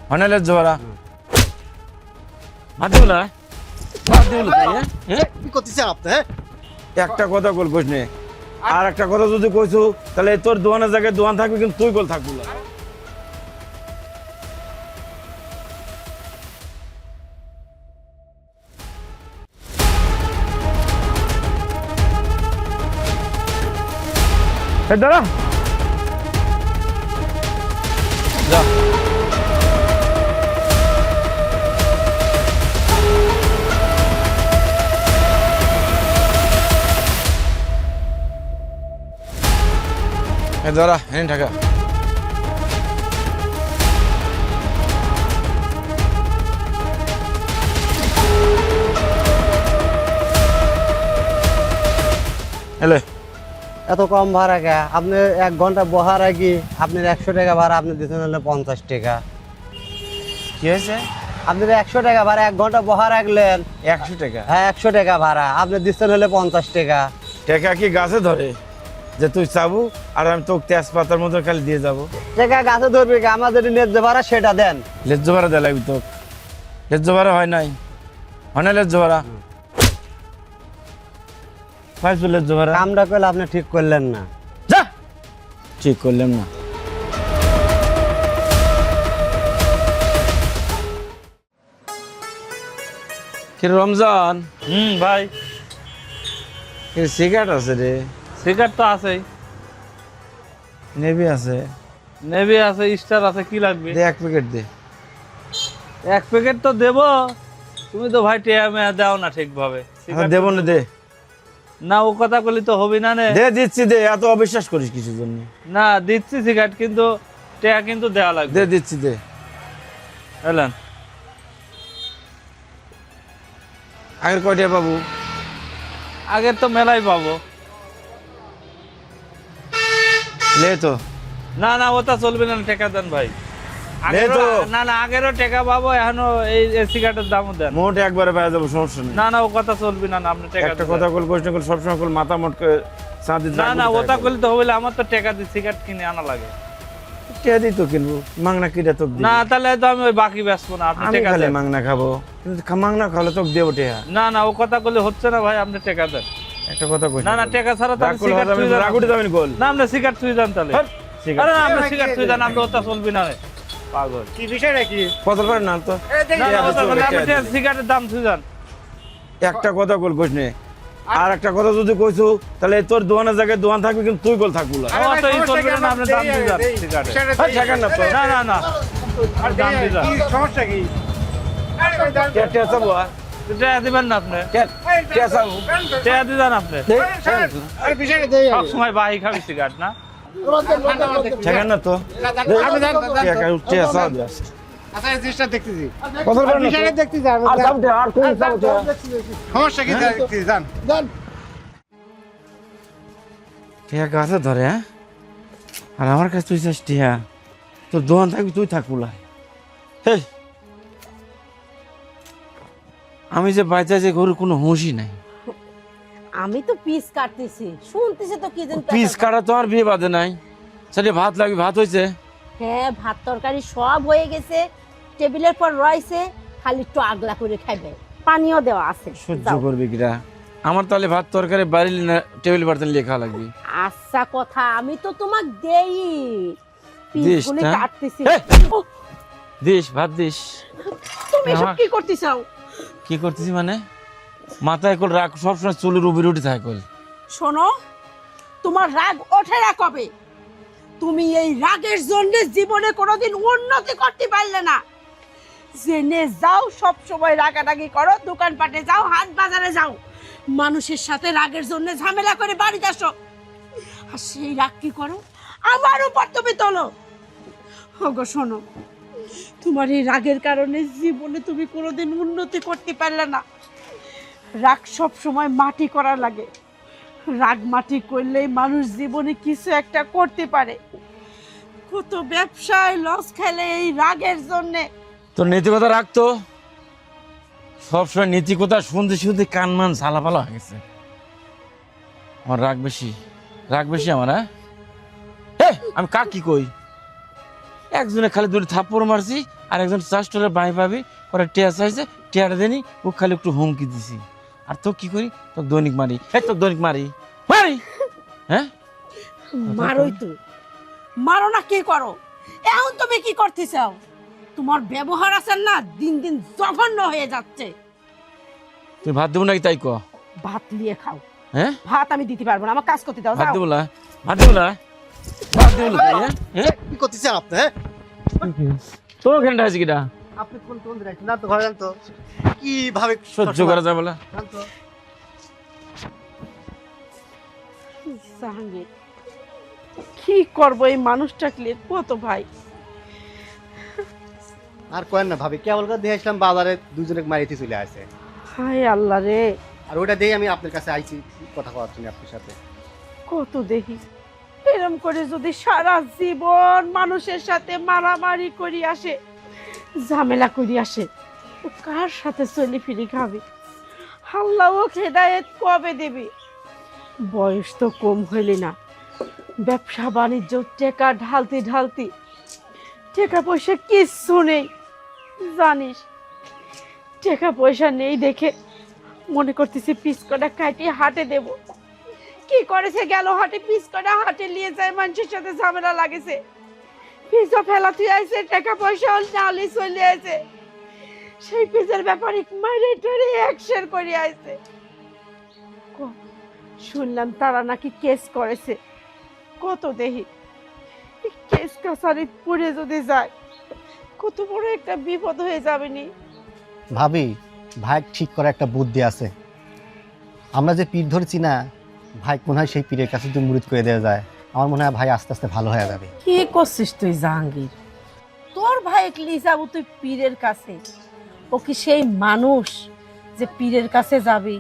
হনালে জোরা মাতিবলা কি করতেছেন আপনি? হ্যাঁ একটা কথা কল কইস নে আর একটা কথা যদি কইছো তাহলে তোর দোয়ানের জায়গায় দোয়ান থাকবে কিন্তু তুই কল থাকবি না দাঁড়া যা দাঁড়া এনে টাকা এলে এত কম ভাড়া কে? আপনি 1 ঘন্টা বহার আগে আপনার 100 টাকা ভাড়া আপনি দিতেন হলে 50 টাকা। কি হয়েছে আপনার 100 টাকা ভাড়া 1 ঘন্টা বহার রাখলেন। 100 টাকা হ্যাঁ 100 টাকা ভাড়া আপনি দিতেন হলে 50 টাকা। টাকা কি গাছে ধরে যে তুই চাবু আর আমি তোকে তেজপাতার মতো খালি দিয়ে যাবো টাকা গাছে ধরবে কি? আমাদের ন্যায্য ভাড়া সেটা দেন। লেজ্জ ভাড়া দেয় লাগবি তোকে লেজ্জ ভাড়া হয় নাই হয় না লেজ্জ ভাড়া পাইছো লেজ্জ ভাড়া কামটা করলে আপনি ঠিক করলেন না। যা ঠিক করলাম না কি রমজান ভাই কি সিগারেট আছে রে সিগারেট তো আছেই, নেভি আছে নেভি আছে, স্টার আছে, কি লাগবে? দে 1 প্যাকেট দে 1 প্যাকেট তো দেবো, তুমি তো ভাই টেয়া মেয়া দাও না ঠিকভাবে। আচ্ছা, দেবো না দে না ও কথা বলি তো হবি না নে। দে দিচ্ছি দে এত অবিশ্বাস করিস কিছুর জন্য না দিচ্ছি সিগারেট, কিন্তু টেয়া কিন্তু দেওয়া লাগবে। দে দিচ্ছি দে এলেন আগের কয়টা বাবু আগের তো মেলাই পাবো। লে তো না না ওটা চলবে না, টেকা দেন ভাই। আগেরও- তো। না না আগেরও টেকা পাবো, এখনো এই সিগারেটের দামও দেন। মোট একবারে পাওয়া যাবো সমস্যা নেই না না ও কথা চলবে না, আপনি টেকা একটা দেন। কথা কল কোশ না কল সবসময় কল মাথা মোটকে সাথে না না ওটা করলে তো হবে না, আমার তো টেকা দিয়ে সিগারেট কিনে আনা লাগে। টিয়া দিই তো কিনবো মাংনা কিটা তোকে দিই না তাহলে তো আমি ওই বাকি বেচবো না, আপনি আমি টেকা খালি দেন। মাংনা খাবো কিন্তু মাংনা খাওয়ালে তোকে দেবো টিয়া না না ও কথা করলে হচ্ছে না ভাই, আপনি টেকা দেন। একটা কথা কইস না না টেকা ছাড়া তো আমি সিগারেট আমি ছুঁই দেন। রাগুটি যাবেন কল না আপনি সিগারেট ছুঁই দেন তাহলে। Hot, cigarette. আরে না আপনি সিগারেট ছুঁই দেন, আপনি ওটা চলবি না রে পাগল। কি বিষয়টা কি? কত পারে না তো না না ওটা চলবে, না, আপনি টেকা দিবি। সিগারেটের দাম ছুঁই দেন। একটা কথা কল কোশ নে আর একটা কথা যদি কইছো তাহলে তোর দোয়ানের জায়গায় দোয়ান থাকবে কিন্তু তুই কল থাকবো না ও তো এই চলবে না, আপনি দাম ছুঁই দেন সিগারেট। ঠেকান না তো না না না দাম ছুঁই দেন। সমস্যা কি? টিয়া টিয়া চাবো টেকা দিবেন না আপনি, টিয়া চাবো টেকা দিবেন আপনি। আরে বিষয়টা দেই সব সময় বাহি খাবি সিগারেট না। ঠেকান না তো টিয়া চাবো দিয়ে আসে। আচ্ছা এই জিনিসটা দেখতেছি। কত পারে না বিষয়টা দেখতেছি আমি। আর যাবো টিয়া, আর কোন চাবো টিয়া? সমস্যা কি দেখতেছি জান। টিয়া গাছে ধরে হ্যাঁ আর আমার কাছে তুই চাস টিয়া তোর দোয়ান থাকবি তুই থাকবো না হে আমি যে বাচ্চা যে গরুর কোনো হুঁশই নাই আমি তো পিস কাটতেছি, শুনতেছি তো কি যেন পিস কাটা তো আর বিয়ে বাদে নাই সেটা ভাত লাগবে ভাত হয়েছে হ্যাঁ ভাত তরকারি সব হয়ে গেছে, টেবিলের পর রয়েছে, খালি একটু আগলা করে খাবে, পানিও দেওয়া আছে। সহ্য যাও। করবে কিরা আমার তাহলে ভাত তরকারি বাড়ি না টেবিল বার্তান লিয়ে খাওয়া লাগবে আচ্ছা কথা আমি তো তোমাক দেই, দিস পিসগুলি না? কাটতেছি। এই! ও, দিস ভাত দিস তুমি এসব আমার- কি করতে চাও? কি করতেছি মানে মাথায় কল রাখ সবসময় চুলের উবির উঠে থাকে কল শোনো, তোমার রাগ ওঠে না কবে? তুমি এই রাগের জন্য জীবনে কোনোদিন উন্নতি করতে পারলে না। জেনে যাও, সব সময় রাগারাগি করো, দোকানপাটে যাও, হাট বাজারে যাও, মানুষের সাথে রাগের জন্য ঝামেলা করে বাড়িতে আসো, আর সেই রাগ কি করো আমার উপর তুমি তোলো। ওগো শোনো, তোমার এই রাগের কারণে জীবনে তুমি কোনোদিন উন্নতি করতে পারলে না। রাগ সব সময় মাটি করা লাগে, রাগ মাটি করলেই মানুষ জীবনে কিছু একটা করতে পারে। কত ব্যবসায় লস খেলে এই রাগের জন্যে। তোর নীতিকতা রাখতো সবসময় নীতিকতা শুনতে শুনতে কান মান ঝালাপালা হয়ে গেছে আমার রাগ বেশি আমার হ্যাঁ আমি কাক কি কই একজনে খালি দুটো থাপ্পড় মারছি, আর একজন চাষটলে বাঁই পাবি, পরে টিয়া চাইছে, টিয়াটা দেনি, ও খালি একটু হুমকি দিছি। আর তো কি করি, তো দৈনিক মারি, তো দৈনিক মারি মারি। হ্যাঁ মারোই তো, মারো না কি করো? এখন তুমি কি করতে চাও? তোমার ব্যবহার আছে না দিন দিন জঘন্য হয়ে যাচ্ছে। তুই ভাত দেবো নাকি তাই ক? ভাত নিয়ে খাও। হ্যাঁ ভাত আমি দিতে পারবো না, আমার কাজ করতে দাও। ভাত যাও। দেবো না, ভাত দেবো না, ভাত দেবো না। হ্যাঁ কি করতেছেন আপনি? হ্যাঁ তোর ওখানটা আছে কিটা আপনি কোন কোন দিন না তো ঘরে যান তো, কিভাবে সহ্য করা যায় বলা? যান তো। জাহাঙ্গীর, কি করবো এই মানুষটাকে নিয়ে, কত ভাই। আর কয়েন না ভাবি, কেবল করে দিয়ে আসলাম বাজারে, দুজনে মারিতে চলে আসে। হায় আল্লাহ রে, আর ওটা দিয়ে আমি আপনার কাছে আইছি কথা কওয়ার জন্য আপনার সাথে। কত দেখি এরম করে যদি সারা জীবন মানুষের সাথে মারামারি করি আসে, ঝামেলা করি আসে, ও কার সাথে চলি ফিরি খাবে? আল্লাহ ও হেদায়েত কবে দেবে? বয়স তো কম হইলে না, ব্যবসা বাণিজ্য টাকা ঢালতে ঢালতে টাকা পয়সা কিচ্ছু নেই। জানিস, টাকা পয়সা নেই দেখে মনে করতেছি পিস কটা কাটিয়ে হাটে দেব। কি করেছে, গেল হাটে পিস কটা হাটে নিয়ে যায়, মানুষের সাথে ঝামেলা লাগেছে, পিসও ফেলা তুই আইছে, টাকা পয়সা নালি চলে আছে, সেই পিসের ব্যাপারে মাইরে টরে অ্যাকশন করে আইছে। শুনলাম তারা নাকি কেস করেছে। কত দেখি কেস কাছারি পড়ে যদি যায়, কত বড় একটা বিপদ হয়ে যাবে নি। ভাবি, ভাই ঠিক করে একটা বুদ্ধি আছে। আমরা যে পীর ধরেছি না, ভাই মনে হয় সেই পীরের কাছে যদি মুরিদ করে দেওয়া যায়, আমার মনে হয় ভাই আস্তে আস্তে ভালো হয়ে যাবে। কি করছিস তুই জাহাঙ্গীর? তোর ভাই নিয়ে যাবো তুই পীরের কাছে? ও কি সেই মানুষ যে পীরের কাছে যাবি?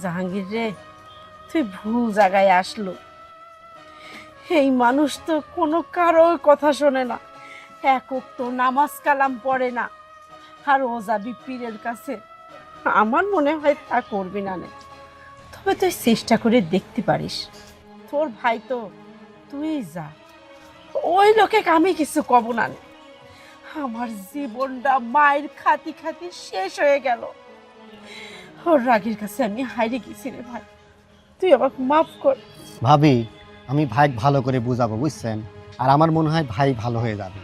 জাহাঙ্গীর রে, তুই ভুল জায়গায় আসলো। এই মানুষ তো কোনো কারো কথা শোনে না, একক তো নামাজ কালাম পড়ে না, আর ও যাবি পীরের কাছে? আমার মনে হয় তা করবি না নে। তবে তুই চেষ্টা করে দেখতে পারিস। তোর ভাই তো, তুই যা, ওই লোকে আমি কিছু কব না নে। আমার জীবনটা মায়ের খাতি খাতি শেষ হয়ে গেল। ওর রাগের কাছে আমি হারিয়ে গেছি রে ভাই, তুই আমাকে মাফ কর। ভাবি, আমি ভাই ভালো করে বুঝাবো, বুঝছেন? আর আমার মনে হয় ভাই ভালো হয়ে যাবে।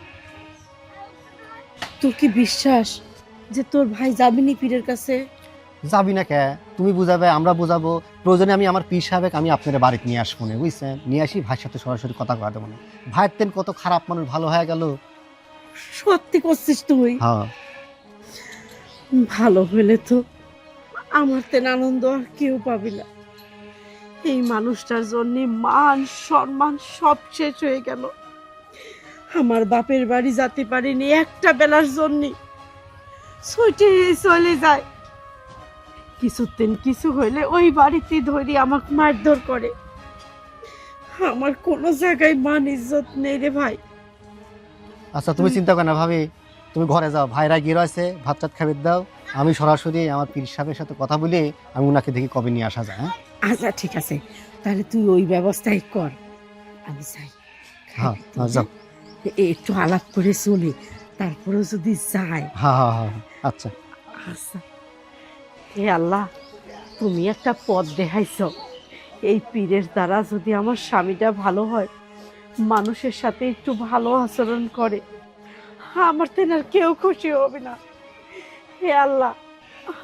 তোর কি বিশ্বাস যে তোর ভাই যাবিনি পীরের কাছে? যাবি না কে? তুমি বুঝাবে, আমরা বুঝাবো, প্রয়োজনে আমি আমার পীর সাহেব আমি আপনার বাড়িতে নিয়ে আসবো না, বুঝছেন? নিয়ে আসি, ভাইয়ের সাথে সরাসরি কথা কয়া দেবো না। ভাইয়ের তেন কত খারাপ মানুষ ভালো হয়ে গেল। সত্যি করছিস তুই? হ্যাঁ ভালো হলে তো আমার তেন আনন্দ আর কেউ পাবি না। এই মানুষটার জন্য মান সম্মান সব শেষ হয়ে গেল। আমার বাপের বাড়ি যেতে পারিনি একটা বেলার জন্য, ছুটে চলে যায়। কিছুদিন কিছু হইলে ওই বাড়িতে ধরে আমাকে মারধর করে। আমার কোনো জায়গায় মান ইজ্জত নেই রে ভাই। আচ্ছা, তুমি চিন্তা করো না ভাবি, তুমি ঘরে যাও, ভাইরা গিয়ে রয়েছে, ভাত টাত খাবার দাও, আমি সরাসরি আমার পীর সাহেবের সাথে কথা বলে আমি ওনাকে দেখি কবে নিয়ে আসা যায়। হ্যাঁ আচ্ছা ঠিক আছে, তাহলে তুই ওই ব্যবস্থাই কর, আমি চাই। হ্যাঁ যাও। একটু আলাপ করে চলি, তারপরেও যদি যায়। হ্যাঁ হ্যাঁ হ্যাঁ আচ্ছা। আচ্ছা, হে আল্লাহ, তুমি একটা পথ দেখাইছ। এই পীরের দ্বারা যদি আমার স্বামীটা ভালো হয়, মানুষের সাথে একটু ভালো আচরণ করে, আমার তেন আর কেউ খুশি হবে না। হে আল্লাহ,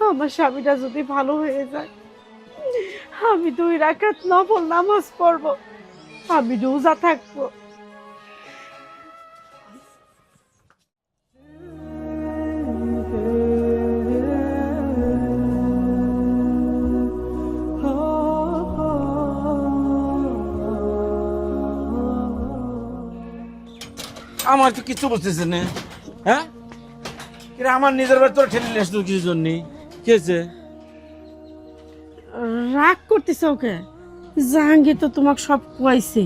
আমার স্বামীটা যদি ভালো হয়ে যায়, আমি 2 রাকাত নফল নামাজ পড়বো, আমি রোজা থাকবো। আমার তো কিছু বুঝতেছে না। হ্যাঁ, এটা আমার নিজের বাড়ি তোর ঠেলে নিয়ে আসতো কিছু জন্য। কি হয়েছে? রাগ করতেছ ওকে? জাহাঙ্গীর তো তোমাকে সব কুয়াইছে।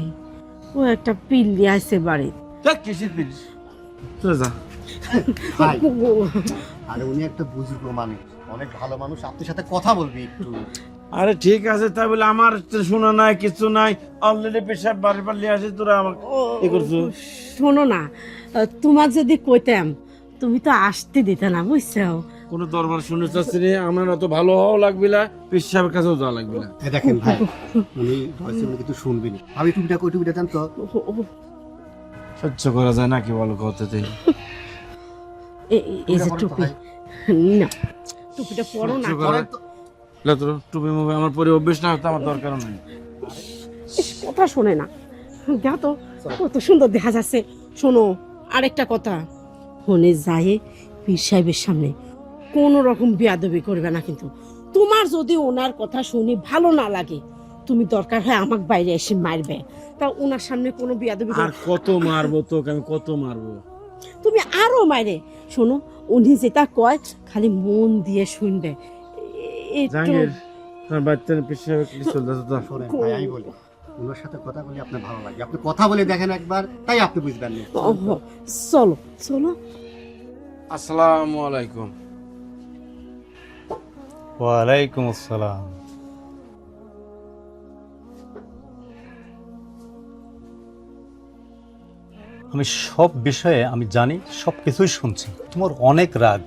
ও একটা পিল্লি আইছে বাড়ি। কিসের পিস? চলে যা। ভাই, আরে উনি একটা বুজুর্গ মানুষ, অনেক ভালো মানুষ, আপনার সাথে কথা বলবি একটু। আরে ঠিক আছে, তাই বলে আমার তো শোনা নাই, কিছু নাই, অলরেডি পেশাব বাড়ি পারলে আসে, তোরা আমাকে এ করছো। শোনো না, তোমার যদি কইতাম তুমি তো আসতে দিতে না, বুঝছো? কোনো দরবার শুনে চাচ্ছি রে, আমার অত ভালো হওয়া লাগবে না, পেশাবের কাছেও যাওয়া লাগবে না। দেখেন ভাই, উনি হয়তো উনি কিন্তু শুনবেনি। আমি টুপিটা কই, টুপিটা জান তো। সহ্য করা যায় নাকি বলো কততে? এই যে টুপি, না টুপিটা পরো না। তোর টুপি মুভি আমার পরে অভ্যেস না হতো, আমার দরকারও নাই। কথা শোনে না, দেখো তো কত সুন্দর দেখা যাচ্ছে। শোনো আরেকটা কথা, ফোনে যায় পীর সাহেবের সামনে কোনো রকম বেয়াদবি করবে না, কিন্তু তোমার যদি ওনার কথা শুনি ভালো না লাগে, তুমি দরকার হয় আমাকে বাইরে এসে মারবে, তা ওনার সামনে কোনো বেয়াদবি আর কত মারবো তোকে, আমি কত মারবো? তুমি আরো মাইরে। শোনো, উনি যেটা কয় খালি মন দিয়ে শুনবে। জাহাঙ্গীর, তোমার বাচ্চার পেশাবে কি চলতেছে তো? শোনেন ভাই, আমি বলি, ওনার সাথে কথা বলে আপনার ভালো লাগে। আপনি কথা বলে দেখেন একবার, তাই আপনি বুঝবেন না। চলো চলো। আসসালামু আলাইকুম। ওয়ালাইকুম আসসালাম। আমি সব বিষয়ে আমি জানি, সব কিছুই শুনছি। তোমার অনেক রাগ,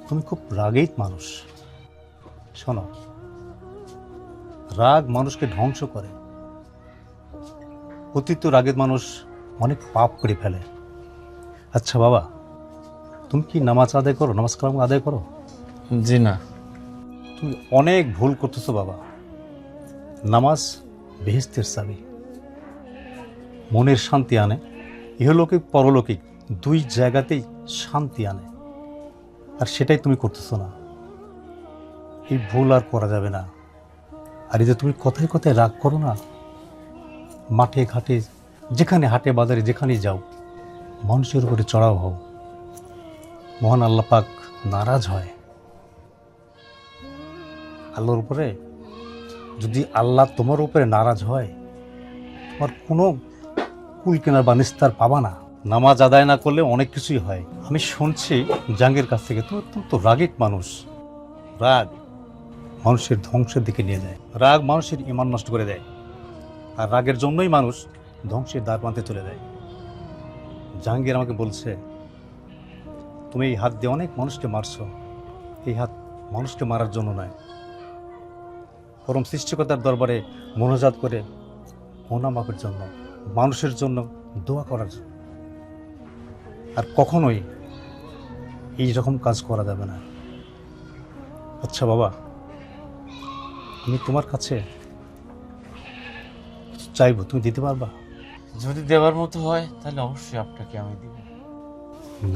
তুমি খুব রাগী মানুষ। শোনো, রাগ মানুষকে ধ্বংস করে। অতিরিক্ত রাগের মানুষ অনেক পাপ করে ফেলে। আচ্ছা বাবা, তুমি কি নামাজ আদায় করো, নামাজ কালাম আদায় করো? জি না। তুমি অনেক ভুল করতেছো বাবা। নামাজ বেহেশতের চাবি, মনের শান্তি আনে, ইহলৌকিক পরলৌকিক দুই জায়গাতেই শান্তি আনে, আর সেটাই তুমি করতেছো না। এই ভুল আর করা যাবে না। আর এই যে তুমি কথায় কথায় রাগ করো না, মাঠে ঘাটে যেখানে, হাটে বাজারে যেখানেই যাও, মানুষের উপরে চড়াও হও, মহান আল্লাহ পাক নারাজ হয়। আল্লাহর উপরে যদি আল্লাহ তোমার উপরে নারাজ হয়, তোমার কোনো কুল কেনার বা নিস্তার পাবা না। নামাজ আদায় না করলে অনেক কিছুই হয়। আমি শুনছি জাঙ্গের কাছ থেকে, তুমি অত্যন্ত রাগিক মানুষ। রাগ মানুষের ধ্বংসের দিকে নিয়ে যায়, রাগ মানুষের ঈমান নষ্ট করে দেয়, আর রাগের জন্যই মানুষ ধ্বংসের দ্বার প্রান্তে চলে যায়। জাহাঙ্গীর আমাকে বলছে, তুমি এই হাত দিয়ে অনেক মানুষকে মারছো। এই হাত মানুষকে মারার জন্য নয়, পরম সৃষ্টিকর্তার দরবারে মোনাজাত করে গুনাহ মাফের জন্য, মানুষের জন্য দোয়া করার জন্য। আর কখনোই এই রকম কাজ করা যাবে না। আচ্ছা বাবা, আমি তোমার কাছে চাইবো, তুমি দিতে পারবা? যদি দেওয়ার মতো হয় তাহলে অবশ্যই আপনাকে আমি দিব।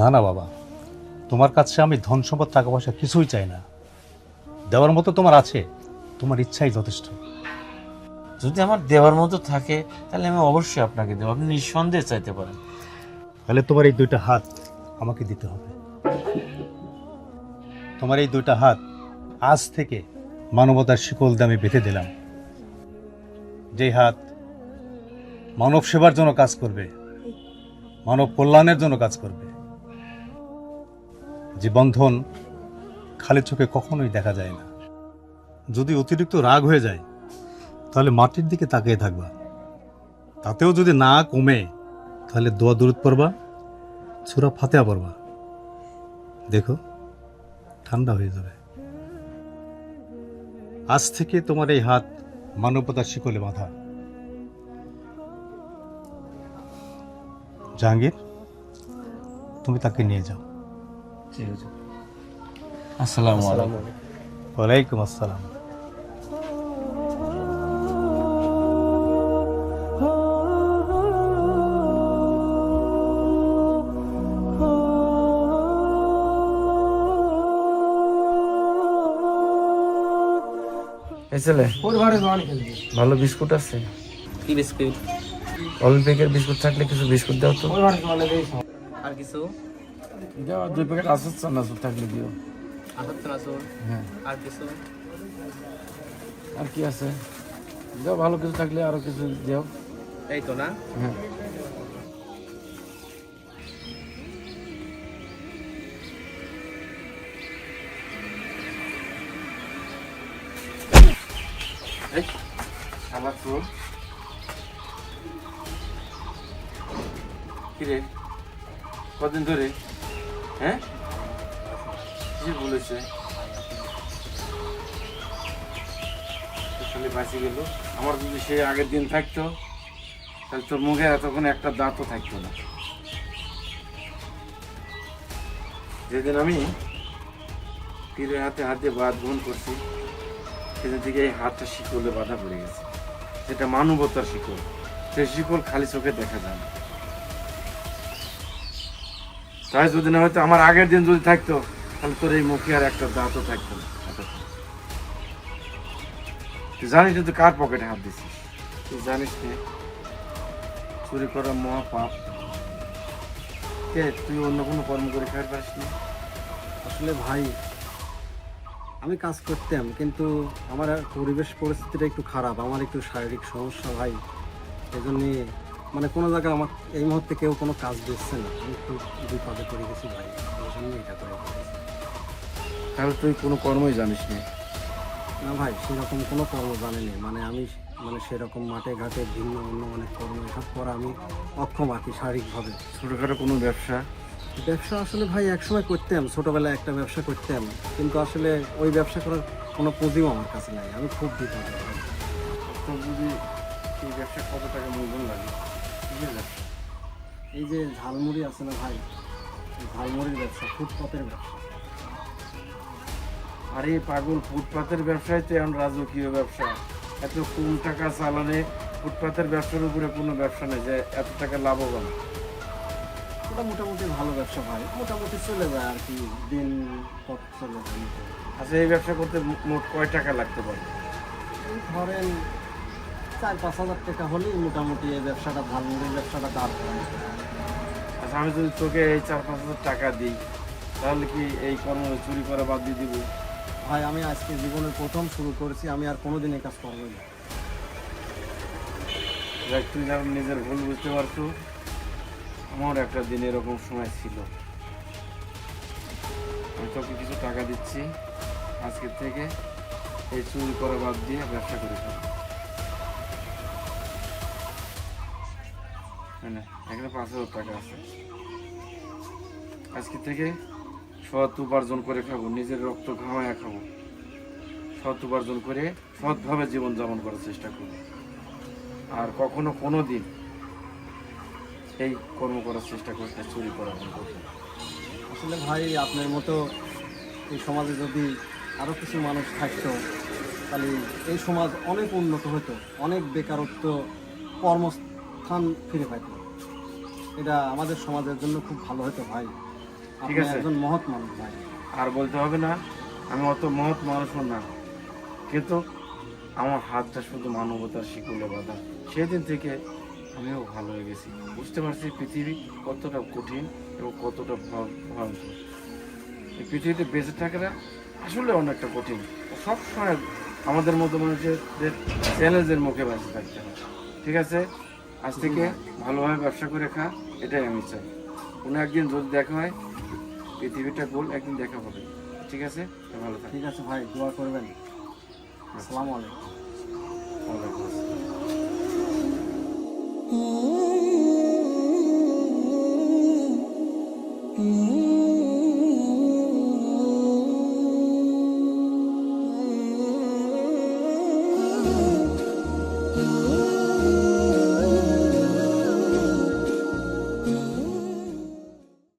না না বাবা, তোমার কাছে আমি ধন সম্পদ টাকা পয়সা কিছুই চাই না। দেওয়ার মতো তোমার আছে, তোমার ইচ্ছাই যথেষ্ট। যদি আমার দেওয়ার মতো থাকে তাহলে আমি অবশ্যই আপনাকে দেবো, আপনি নিঃসন্দেহে চাইতে পারেন। তাহলে তোমার এই দুইটা হাত আমাকে দিতে হবে। তোমার এই দুইটা হাত আজ থেকে মানবতার শিকল দিয়ে আমি বেঁধে দিলাম। যেই হাত মানব সেবার জন্য কাজ করবে, মানব কল্যাণের জন্য কাজ করবে, যে বন্ধন খালি চোখে কখনোই দেখা যায় না। যদি অতিরিক্ত রাগ হয়ে যায় তাহলে মাটির দিকে তাকিয়ে থাকবা, তাতেও যদি না কমে তাহলে দোয়া দরুদ পড়বা, সূরা ফাতিহা পড়বা, দেখো ঠান্ডা হয়ে যাবে। আজ থেকে তোমার এই হাত মানবতার শিকলে বাঁধা। জাহাঙ্গীর, তুমি তাকে নিয়ে যাও। আসসালামু আলাইকুম। ওয়ালাইকুম আসসালাম। এই ছেলে, ভালো বিস্কুট আছে? কি বিস্কুট? অলিম্পিকের বিস্কুট থাকলে কিছু বিস্কুট দাও তো। আর কিছু? দাও, 2 প্যাকেট আছে চানাচুর থাকলে দিও। আসার চানাচুর? হ্যাঁ। আর কিছু? আর কি আছে? দাও, ভালো কিছু থাকলে আরো কিছু দাও। এই তো না? হ্যাঁ। এই আবার তো কিরে কদিন ধরে হ্যাঁ কি বলেছে আসলে বাঁচি গেল। আমার যদি সে আগের দিন থাকতো তাহলে তোর মুখে এতক্ষণ একটা দাঁতও থাকতো না। যেদিন আমি তীরের হাতে হাত দিয়ে বাঁধ গ্রহণ করছি সেদিন থেকে এই হাতটা শিকলে বাঁধা পড়ে গেছে। সেটা মানবতার শিকল, সেই শিকল খালি চোখে দেখা যায় না। তাই যদি না হয়তো আমার আগের দিন যদি থাকতো তাহলে তোর এই মুখে আর একটা দাঁতও থাকতো না। তুই জানিস না তুই কার পকেটে হাত দিছিস? তুই জানিস না চুরি করা মহাপাপ। কে তুই অন্য কোনো কর্ম করে খাইতে পারিস না? আসলে ভাই আমি কাজ করতাম, কিন্তু আমার পরিবেশ পরিস্থিতিটা একটু খারাপ, আমার একটু শারীরিক সমস্যা ভাই। এই জন্যে মানে কোনো জায়গায় আমার এই মুহূর্তে কেউ কোনো কাজ দিচ্ছে না, আমি একটু বিপদে পড়ে গেছি ভাই, এই জন্য এটা করে ফেলেছি। তাহলে তুই কোনো কর্মই জানিস না? না ভাই, সেরকম কোনো কর্ম জানি না, মানে আমি মানে সেরকম মাঠে ঘাটে ভিন্ন অন্য অনেক কর্ম এসব করা আমি অক্ষম আর কি শারীরিকভাবে। ছোটোখাটো কোনো ব্যবসা? ব্যবসা আসলে ভাই একসময় করতাম, ছোটবেলায় একটা ব্যবসা করতাম, কিন্তু আসলে ওই ব্যবসা করার কোনো পুঁজিও আমার কাছে নাই, আমি খুব বিপদে ভাই। তোর যদি এই ব্যবসা কত টাকা মূলধন লাগে? কিসের ব্যবসা? এই যে ঝালমুড়ি আছে না ভাই, এই ঝালমুড়ির ব্যবসা, ফুটপাতের ব্যবসা। আরে পাগল, ফুটপাতের ব্যবসায় তো এখন রাজকীয় ব্যবসা। এত কম টাকা চালানে ফুটপাতের ব্যবসার উপরে কোনো ব্যবসা নেই যে এত টাকা লাভবান। ওটা মোটামুটি ভালো ব্যবসা ভাই, মোটামুটি চলে যায় আর কি, দিন পথ চলে যায়। আচ্ছা, এই ব্যবসা করতে মোট কয় টাকা লাগতে পারে? এই ধরেন 4-5 হাজার টাকা হলেই মোটামুটি এই ব্যবসাটা, ঝালমুড়ির ব্যবসাটা দাঁড় করানো যায়। আচ্ছা, আমি যদি তোকে এই 4-5 হাজার টাকা দিই তাহলে কি এই কর্ম চুরি করা বাদ দিয়ে দিব? ভাই আমি আজকে জীবনের প্রথম শুরু করেছি, আমি আর কোনোদিন এই কাজ করবো না। দেখ, তুই যখন নিজের ভুল বুঝতে পারছো, আমার একটা দিন এরকম সময় ছিল। আমি তোকে কিছু টাকা দিচ্ছি, আজকের থেকে এই চুরি করা বাদ দিয়ে ব্যবসা করে ফেল। এখানে 5,000 টাকা আছে। আজকে থেকে সৎ উপার্জন করে খাবো, নিজের রক্ত ঘামায়া খাবো, সৎ উপার্জন করে সৎভাবে জীবনযাপন করার চেষ্টা করবো। আর কখনো কোনো দিন এই কর্ম করার চেষ্টা করতে, চুরি করার করবো। আসলে ভাই আপনার মতো এই সমাজে যদি আরও কিছু মানুষ থাকতো তাহলে এই সমাজ অনেক উন্নত হতো, অনেক বেকারত্ব কর্মস্থান ফিরে পাইত। এটা আমাদের সমাজের জন্য খুব ভালো হতো ভাই। ঠিক আপনি আছে। একজন মহৎ মানুষ ভাই। আর বলতে হবে না আমি অত মহৎ মানুষও না, কিন্তু আমার হাতটা শুধু মানবতার শিকলে বাঁধা। সেদিন থেকে আমিও ভালো হয়ে গেছি, বুঝতে পারছি পৃথিবী কতটা কঠিন এবং কতটা ভয়ঙ্কর। এই পৃথিবীতে বেঁচে থাকাটা আসলে অনেকটা কঠিন। সবসময় আমাদের মতো মানুষের চ্যালেঞ্জের মুখে বেঁচে থাকতে হয়। ঠিক আছে, আজ থেকে ভালোভাবে ব্যবসা করে খা, এটাই আমি চাই। কোনো একদিন যদি দেখা হয়, পৃথিবীটা গোল, একদিন দেখা হবে। ঠিক আছে, ভালো থাক। ঠিক আছে ভাই, দোয়া করবেন। আসসালামু আলাইকুম। ওয়ালাইকুম আসসালাম। Mm-hmm.